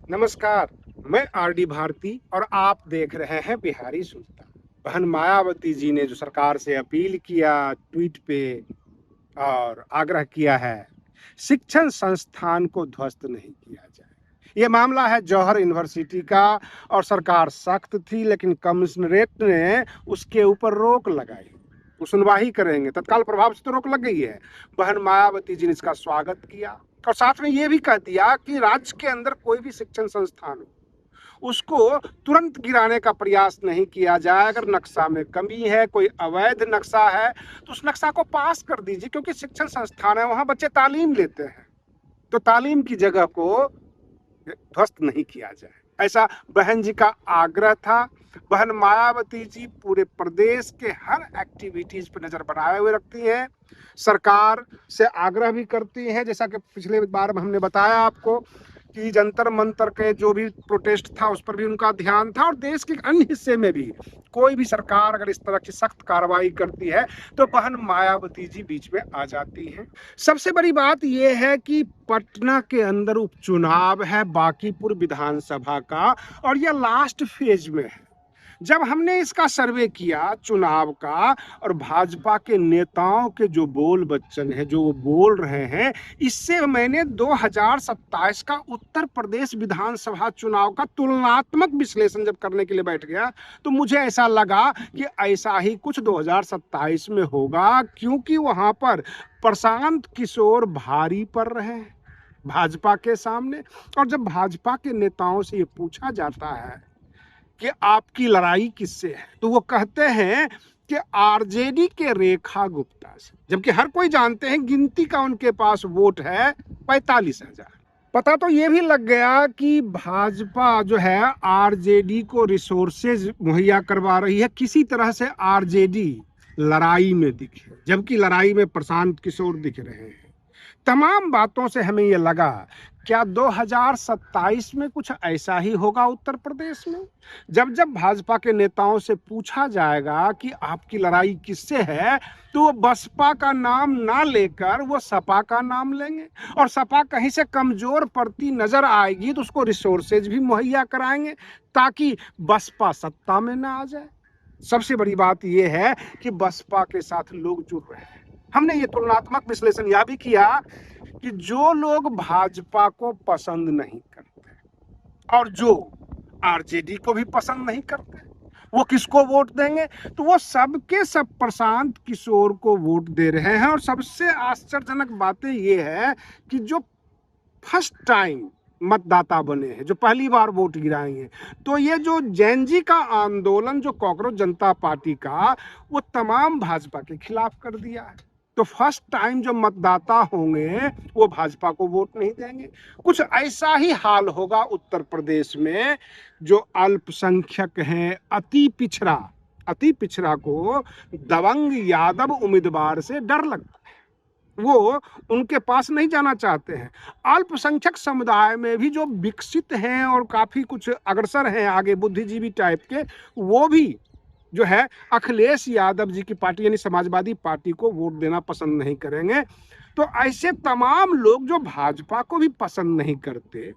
नमस्कार। मैं आरडी भारती और आप देख रहे हैं बिहारी सुनता। बहन मायावती जी ने जो सरकार से अपील किया ट्वीट पे और आग्रह किया है, शिक्षण संस्थान को ध्वस्त नहीं किया जाए। ये मामला है जौहर यूनिवर्सिटी का और सरकार सख्त थी, लेकिन कमिश्नरेट ने उसके ऊपर रोक लगाई। वो सुनवाई करेंगे, तत्काल प्रभाव से तो रोक लग गई है। बहन मायावती जी ने इसका स्वागत किया और साथ में ये भी कह दिया कि राज्य के अंदर कोई भी शिक्षण संस्थान हो, उसको तुरंत गिराने का प्रयास नहीं किया जाए। अगर नक्शा में कमी है, कोई अवैध नक्शा है, तो उस नक्शा को पास कर दीजिए, क्योंकि शिक्षण संस्थान है, वहां बच्चे तालीम लेते हैं, तो तालीम की जगह को ध्वस्त नहीं किया जाए, ऐसा बहन जी का आग्रह था। बहन मायावती जी पूरे प्रदेश के हर एक्टिविटीज पर नजर बनाए हुए रखती हैं, सरकार से आग्रह भी करती हैं। जैसा कि पिछले बार हमने बताया आपको कि जंतर मंतर के जो भी प्रोटेस्ट था उस पर भी उनका ध्यान था, और देश के अन्य हिस्से में भी कोई भी सरकार अगर इस तरह की सख्त कार्रवाई करती है तो बहन मायावती जी बीच में आ जाती हैं। सबसे बड़ी बात यह है कि पटना के अंदर उपचुनाव है बांकीपुर विधानसभा का, और यह लास्ट फेज में है। जब हमने इसका सर्वे किया चुनाव का, और भाजपा के नेताओं के जो बोल बच्चन है, जो वो बोल रहे हैं, इससे मैंने 2027 का उत्तर प्रदेश विधानसभा चुनाव का तुलनात्मक विश्लेषण जब करने के लिए बैठ गया, तो मुझे ऐसा लगा कि ऐसा ही कुछ 2027 में होगा, क्योंकि वहां पर प्रशांत किशोर भारी पड़ रहे हैं भाजपा के सामने। और जब भाजपा के नेताओं से ये पूछा जाता है कि आपकी लड़ाई किससे है, तो वो कहते हैं कि आरजेडी के रेखा गुप्ता से, जबकि हर कोई जानते हैं गिनती का उनके पास वोट है 45,000। पता तो ये भी लग गया कि भाजपा जो है आरजेडी को रिसोर्सेज मुहैया करवा रही है, किसी तरह से आरजेडी लड़ाई में दिखे, जबकि लड़ाई में प्रशांत किशोर दिख रहे हैं। तमाम बातों से हमें ये लगा, क्या 2027 में कुछ ऐसा ही होगा उत्तर प्रदेश में? जब जब भाजपा के नेताओं से पूछा जाएगा कि आपकी लड़ाई किससे है, तो वो बसपा का नाम ना लेकर वो सपा का नाम लेंगे, और सपा कहीं से कमजोर पड़ती नजर आएगी तो उसको रिसोर्सेज भी मुहैया कराएंगे, ताकि बसपा सत्ता में ना आ जाए। सबसे बड़ी बात यह है कि बसपा के साथ लोग जुड़ रहे हैं। हमने ये तुलनात्मक विश्लेषण यह भी किया कि जो लोग भाजपा को पसंद नहीं करते और जो आरजेडी को भी पसंद नहीं करते, वो किसको वोट देंगे? तो वो सबके सब प्रशांत किशोर को वोट दे रहे हैं। और सबसे आश्चर्यजनक बातें ये है कि जो फर्स्ट टाइम मतदाता बने हैं, जो पहली बार वोट गिराएंगे, तो ये जो जैन जी का आंदोलन, जो कांग्रेस जनता पार्टी का, वो तमाम भाजपा के खिलाफ कर दिया है। तो फर्स्ट टाइम जो मतदाता होंगे वो भाजपा को वोट नहीं देंगे। कुछ ऐसा ही हाल होगा उत्तर प्रदेश में। जो अल्पसंख्यक हैं, अति पिछड़ा को दबंग यादव उम्मीदवार से डर लगता है, वो उनके पास नहीं जाना चाहते हैं। अल्पसंख्यक समुदाय में भी जो विकसित हैं और काफी कुछ अग्रसर हैं आगे, बुद्धिजीवी टाइप के, वो भी जो है अखिलेश यादव जी की पार्टी यानी समाजवादी पार्टी को वोट देना पसंद नहीं करेंगे। तो ऐसे तमाम लोग जो भाजपा को भी पसंद नहीं करते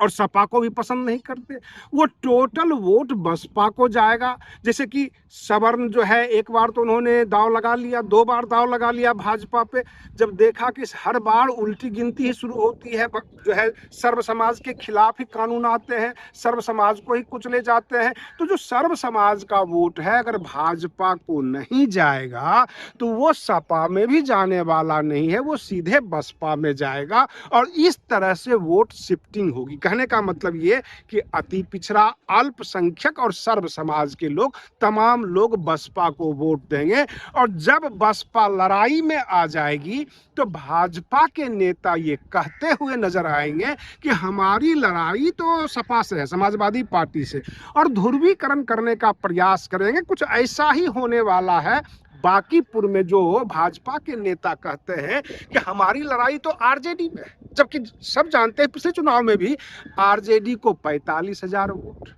और सपा को भी पसंद नहीं करते, वो टोटल वोट बसपा को जाएगा। जैसे कि सवर्ण जो है, एक बार तो उन्होंने दाव लगा लिया, 2 बार दाव लगा लिया भाजपा पे, जब देखा कि हर बार उल्टी गिनती ही शुरू होती है, जो है सर्व समाज के खिलाफ ही कानून आते हैं, सर्व समाज को ही कुचले जाते हैं। तो जो सर्व समाज का वोट है, अगर भाजपा को नहीं जाएगा तो वो सपा में भी जाने वाला नहीं है, वो सीधे बसपा में जाएगा, और इस तरह से वोट शिफ्टिंग होगी। कहने का मतलब ये कि अति पिछड़ा, अल्पसंख्यक और सर्व समाज के लोग, तमाम लोग बसपा को वोट देंगे। और जब बसपा लड़ाई में आ जाएगी तो भाजपा के नेता ये कहते हुए नजर आएंगे कि हमारी लड़ाई तो सपा से है, समाजवादी पार्टी से, और ध्रुवीकरण करने का प्रयास करेंगे। कुछ ऐसा ही होने वाला है बांकीपुर में, जो भाजपा के नेता कहते हैं कि हमारी लड़ाई तो आरजेडी में है, जबकि सब जानते हैं पिछले चुनाव में भी आरजेडी को 45,000 वोट।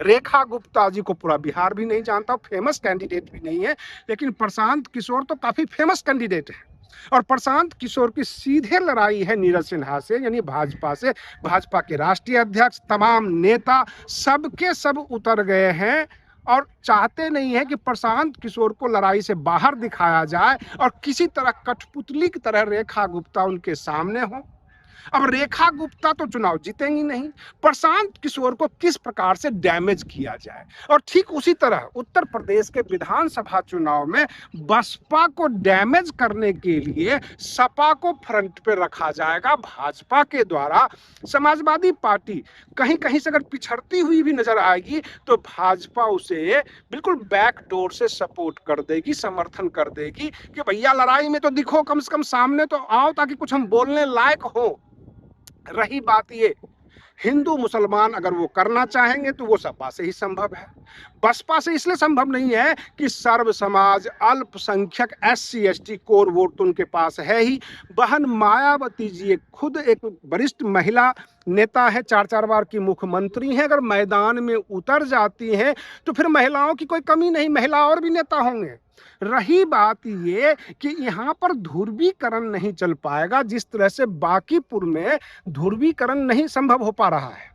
रेखा गुप्ता जी को पूरा बिहार भी नहीं जानता, फेमस कैंडिडेट भी नहीं है, लेकिन प्रशांत किशोर तो काफी फेमस कैंडिडेट है और प्रशांत किशोर की सीधे लड़ाई है नीरज सिन्हा से, यानी भाजपा से। भाजपा के राष्ट्रीय अध्यक्ष, तमाम नेता, सबके सब उतर गए हैं और चाहते नहीं है कि प्रशांत किशोर को लड़ाई से बाहर दिखाया जाए और किसी तरह कठपुतली की तरह रेखा गुप्ता उनके सामने हो। अब रेखा गुप्ता तो चुनाव जीतेंगी नहीं, प्रशांत किशोर को किस प्रकार से डैमेज किया जाए। और ठीक उसी तरह उत्तर प्रदेश के विधानसभा चुनाव में बसपा को डैमेज करने के लिए सपा को फ्रंट पे रखा जाएगा भाजपा के द्वारा। समाजवादी पार्टी कहीं कहीं से अगर पिछड़ती हुई भी नजर आएगी तो भाजपा उसे बिल्कुल बैक डोर से सपोर्ट कर देगी, समर्थन कर देगी कि भैया लड़ाई में तो दिखो, कम से कम सामने तो आओ ताकि कुछ हम बोलने लायक हो। रही बात ये, हिंदू मुसलमान अगर वो करना चाहेंगे तो वो सपा से ही संभव है, बसपा से इसलिए संभव नहीं है कि सर्व समाज, अल्पसंख्यक, SC ST कोर वोट तो उनके पास है ही। बहन मायावती जी खुद एक वरिष्ठ महिला नेता है, 4 बार की मुख्यमंत्री हैं। अगर मैदान में उतर जाती हैं तो फिर महिलाओं की कोई कमी नहीं, महिला और भी नेता होंगे। रही बात ये कि यहाँ पर ध्रुवीकरण नहीं चल पाएगा, जिस तरह से बांकीपुर में ध्रुवीकरण नहीं संभव हो पा रहा है,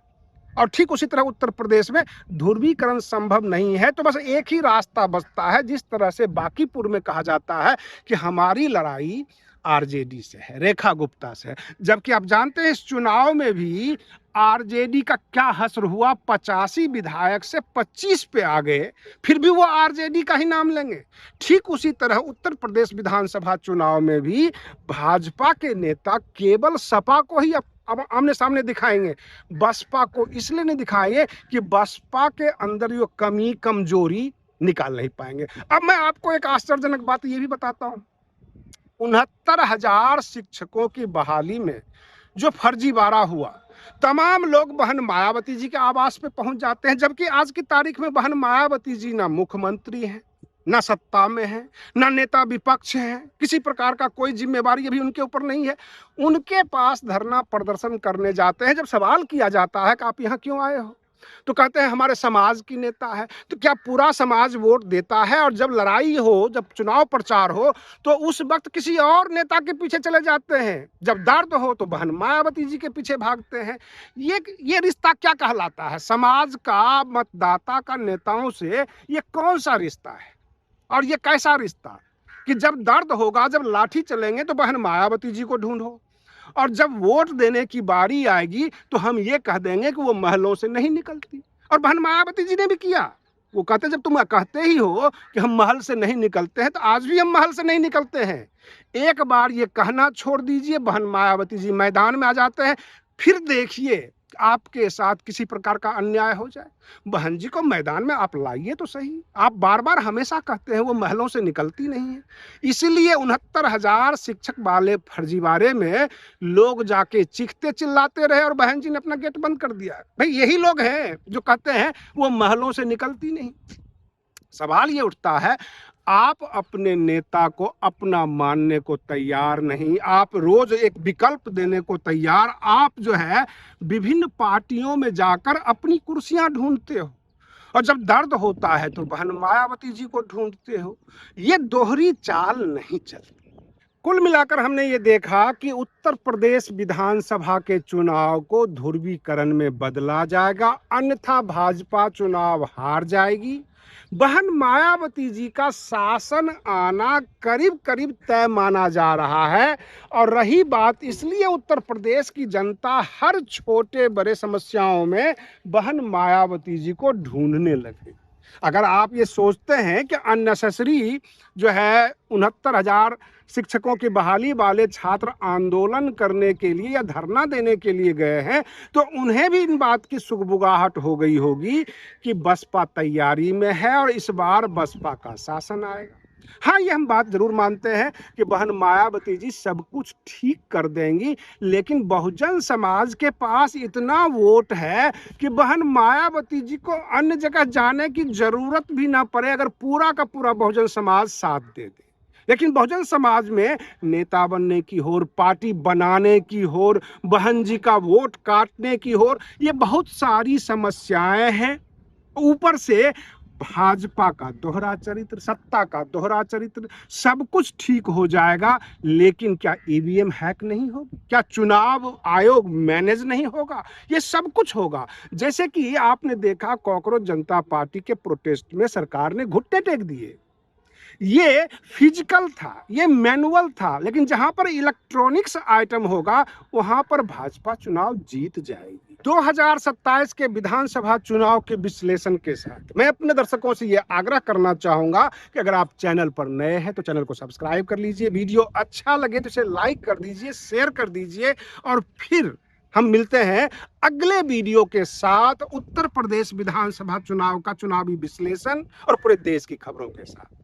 और ठीक उसी तरह उत्तर प्रदेश में ध्रुवीकरण संभव नहीं है। तो बस एक ही रास्ता बचता है, जिस तरह से बांकीपुर में कहा जाता है कि हमारी लड़ाई RJD से है, रेखा गुप्ता से है, जबकि आप जानते हैं इस चुनाव में भी RJD का क्या हश्र हुआ, 85 विधायक से 25 पे आ गए, फिर भी वो RJD का ही नाम लेंगे। ठीक उसी तरह उत्तर प्रदेश विधानसभा चुनाव में भी भाजपा के नेता केवल सपा को ही अब आमने सामने दिखाएंगे, बसपा को इसलिए नहीं दिखाएंगे कि बसपा के अंदर जो कमी कमजोरी निकाल नहीं पाएंगे। अब मैं आपको एक आश्चर्यजनक बात ये भी बताता हूँ, 69,000 शिक्षकों की बहाली में जो फर्जीवाड़ा हुआ, तमाम लोग बहन मायावती जी के आवास पे पहुंच जाते हैं, जबकि आज की तारीख में बहन मायावती जी ना मुख्यमंत्री हैं, ना सत्ता में है, ना नेता विपक्ष है, किसी प्रकार का कोई जिम्मेवारी अभी उनके ऊपर नहीं है। उनके पास धरना प्रदर्शन करने जाते हैं, जब सवाल किया जाता है कि आप यहाँ क्यों आए हो, तो कहते हैं हमारे समाज की नेता है। तो क्या पूरा समाज वोट देता है? और जब लड़ाई हो, जब चुनाव प्रचार हो, तो उस वक्त किसी और नेता के पीछे चले जाते हैं, जब दर्द हो तो बहन मायावती जी के पीछे भागते हैं। ये रिश्ता क्या कहलाता है? समाज का, मतदाता का नेताओं से ये कौन सा रिश्ता है? और ये कैसा रिश्ता कि जब दर्द होगा, जब लाठी चलेंगे तो बहन मायावती जी को ढूंढो, और जब वोट देने की बारी आएगी तो हम ये कह देंगे कि वो महलों से नहीं निकलती। और बहन मायावती जी ने भी किया, वो कहते जब तुम कहते ही हो कि हम महल से नहीं निकलते हैं, तो आज भी हम महल से नहीं निकलते हैं। एक बार ये कहना छोड़ दीजिए, बहन मायावती जी मैदान में आ जाते हैं, फिर देखिए आपके साथ किसी प्रकार का अन्याय हो जाए। बहन जी को मैदान में आप लाइए तो सही, आप बार बार हमेशा कहते हैं वो महलों से निकलती नहीं है। इसीलिए 69,000 शिक्षक वाले फर्जीवाड़े में लोग जाके चीखते चिल्लाते रहे और बहन जी ने अपना गेट बंद कर दिया। भाई यही लोग हैं जो कहते हैं वो महलों से निकलती नहीं। सवाल ये उठता है, आप अपने नेता को अपना मानने को तैयार नहीं, आप रोज एक विकल्प देने को तैयार, आप जो है विभिन्न पार्टियों में जाकर अपनी कुर्सियां ढूंढते हो, और जब दर्द होता है तो बहन मायावती जी को ढूंढते हो। ये दोहरी चाल नहीं चलती। कुल मिलाकर हमने ये देखा कि उत्तर प्रदेश विधानसभा के चुनाव को ध्रुवीकरण में बदला जाएगा, अन्यथा भाजपा चुनाव हार जाएगी। बहन मायावती जी का शासन आना करीब करीब तय माना जा रहा है। और रही बात, इसलिए उत्तर प्रदेश की जनता हर छोटे बड़े समस्याओं में बहन मायावती जी को ढूंढने लगे। अगर आप ये सोचते हैं कि अननेसेसरी जो है 69,000 शिक्षकों की बहाली वाले छात्र आंदोलन करने के लिए या धरना देने के लिए गए हैं, तो उन्हें भी इन बात की सुगबुगाहट हो गई होगी कि बसपा तैयारी में है और इस बार बसपा का शासन आएगा। हाँ, ये हम बात जरूर मानते हैं कि बहन मायावती जी सब कुछ ठीक कर देंगी, लेकिन बहुजन समाज के पास इतना वोट है कि बहन मायावती जी को अन्य जगह जाने की जरूरत भी ना पड़े, अगर पूरा का पूरा बहुजन समाज साथ दे दे। लेकिन बहुजन समाज में नेता बनने की होर, पार्टी बनाने की होर, बहन जी का वोट काटने की होर, ये बहुत सारी समस्याएं हैं। ऊपर से भाजपा का दोहरा चरित्र, सत्ता का दोहरा चरित्र, सब कुछ ठीक हो जाएगा। लेकिन क्या ईवीएम हैक नहीं होगी? क्या चुनाव आयोग मैनेज नहीं होगा? ये सब कुछ होगा। जैसे कि आपने देखा कॉकरोच जनता पार्टी के प्रोटेस्ट में सरकार ने घुट्टे टेक दिए। ये फिजिकल था, ये मैनुअल था, लेकिन जहां पर इलेक्ट्रॉनिक्स आइटम होगा वहां पर भाजपा चुनाव जीत जाएगी। 2027 के विधानसभा चुनाव के विश्लेषण के साथ मैं अपने दर्शकों से यह आग्रह करना चाहूंगा कि अगर आप चैनल पर नए हैं तो चैनल को सब्सक्राइब कर लीजिए, वीडियो अच्छा लगे तो इसे लाइक कर दीजिए, शेयर कर दीजिए, और फिर हम मिलते हैं अगले वीडियो के साथ उत्तर प्रदेश विधानसभा चुनाव का चुनावी विश्लेषण और पूरे देश की खबरों के साथ।